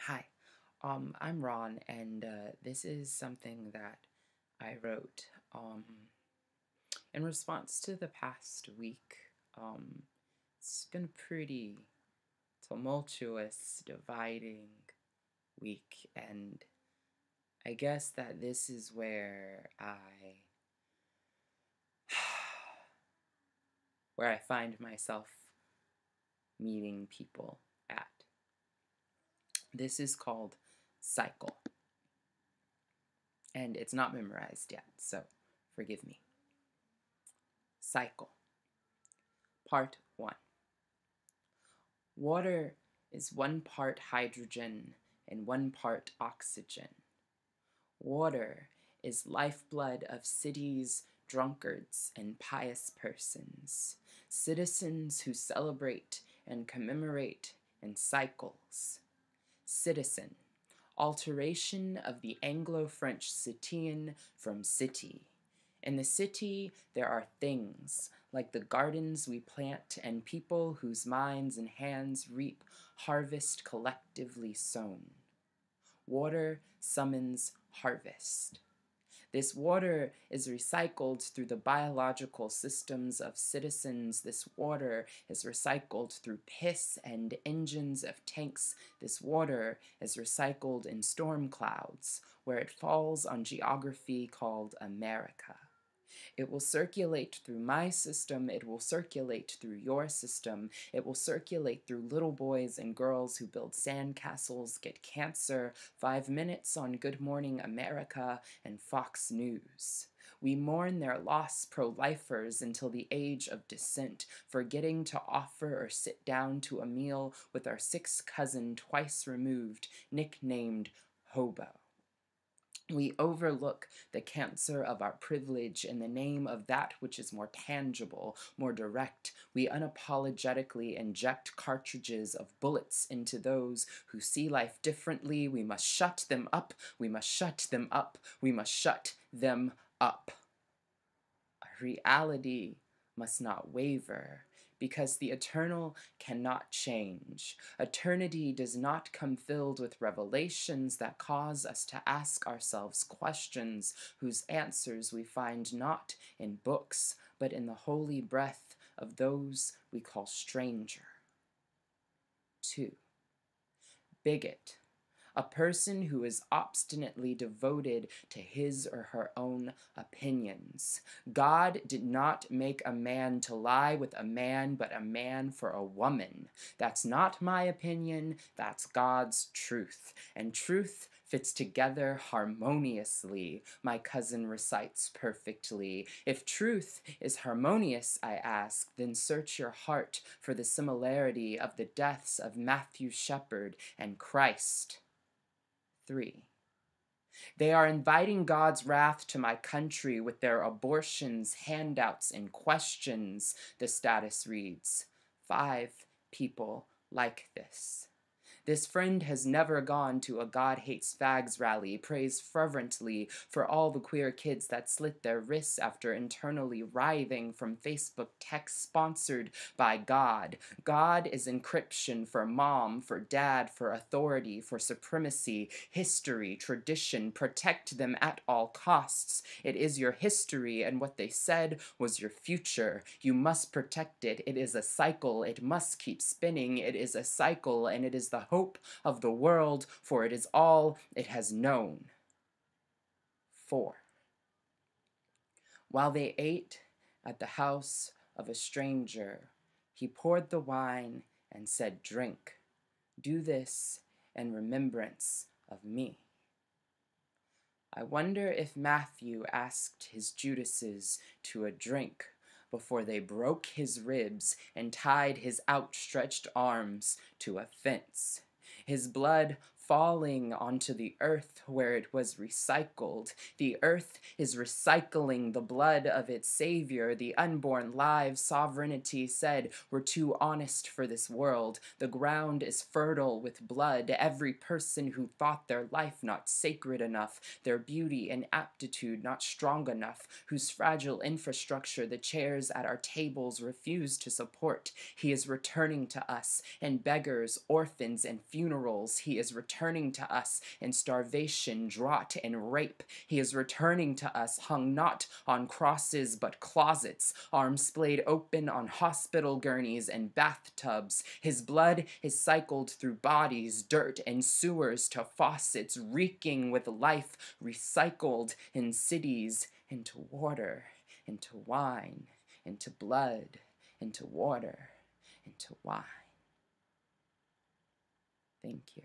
Hi, I'm Ron, and this is something that I wrote in response to the past week. It's been a pretty tumultuous, dividing week, and I guess that this is where I find myself meeting people at. This is called cycle. And it's not memorized yet, so forgive me. Cycle. Part 1. Water is 1 part hydrogen and 1 part oxygen. Water is lifeblood of cities, drunkards, and pious persons, citizens who celebrate and commemorate in cycles. Citizen, alteration of the Anglo-French citeien from cité. In the city, there are things, like the gardens we plant and people whose minds and hands reap harvest collectively sown. Water summons harvest. This water is recycled through the biological systems of citizens. This water is recycled through piss and engines of tanks. This water is recycled in storm clouds, where it falls on geography called America. It will circulate through my system. It will circulate through your system. It will circulate through little boys and girls who build sandcastles, get cancer, 5 minutes on Good Morning America and Fox News. We mourn their loss, pro-lifers, until the age of dissent, forgetting to offer or sit down to a meal with our 6th cousin twice removed, nicknamed Hobo. We overlook the cancer of our privilege in the name of that which is more tangible, more direct. We unapologetically inject cartridges of bullets into those who see life differently. We must shut them up. We must shut them up. We must shut them up. Reality must not waver, because the eternal cannot change. Eternity does not come filled with revelations that cause us to ask ourselves questions whose answers we find not in books, but in the holy breath of those we call stranger. 2. Bigot. A person who is obstinately devoted to his or her own opinions. God did not make a man to lie with a man, but a man for a woman. That's not my opinion, that's God's truth. And truth fits together harmoniously, my cousin recites perfectly. If truth is harmonious, I ask, then search your heart for the similarity of the deaths of Matthew Shepard and Christ. 3. They are inviting God's wrath to my country with their abortions, handouts, and questions, the status reads. 5 people like this. This friend has never gone to a God Hates Fags rally, prays fervently for all the queer kids that slit their wrists after internally writhing from Facebook texts sponsored by God. God is encryption for mom, for dad, for authority, for supremacy, history, tradition. Protect them at all costs. It is your history, and what they said was your future. You must protect it. It is a cycle. It must keep spinning. It is a cycle, and it is the hope of the world, for it is all it has known. 4. While they ate at the house of a stranger, he poured the wine and said, "Drink. Do this in remembrance of me." I wonder if Matthew asked his Judases to a drink before they broke his ribs and tied his outstretched arms to a fence. His blood falling onto the earth where it was recycled. The earth is recycling the blood of its savior. The unborn live sovereignty said, "We're too honest for this world." The ground is fertile with blood. Every person who thought their life not sacred enough, their beauty and aptitude not strong enough, whose fragile infrastructure the chairs at our tables refuse to support, he is returning to us. In beggars, orphans, and funerals, he is returning returning to us in starvation, drought, and rape. He is returning to us hung not on crosses but closets, arms splayed open on hospital gurneys and bathtubs. His blood is cycled through bodies, dirt, and sewers to faucets, reeking with life, recycled in cities into water, into wine, into blood, into water, into wine. Thank you.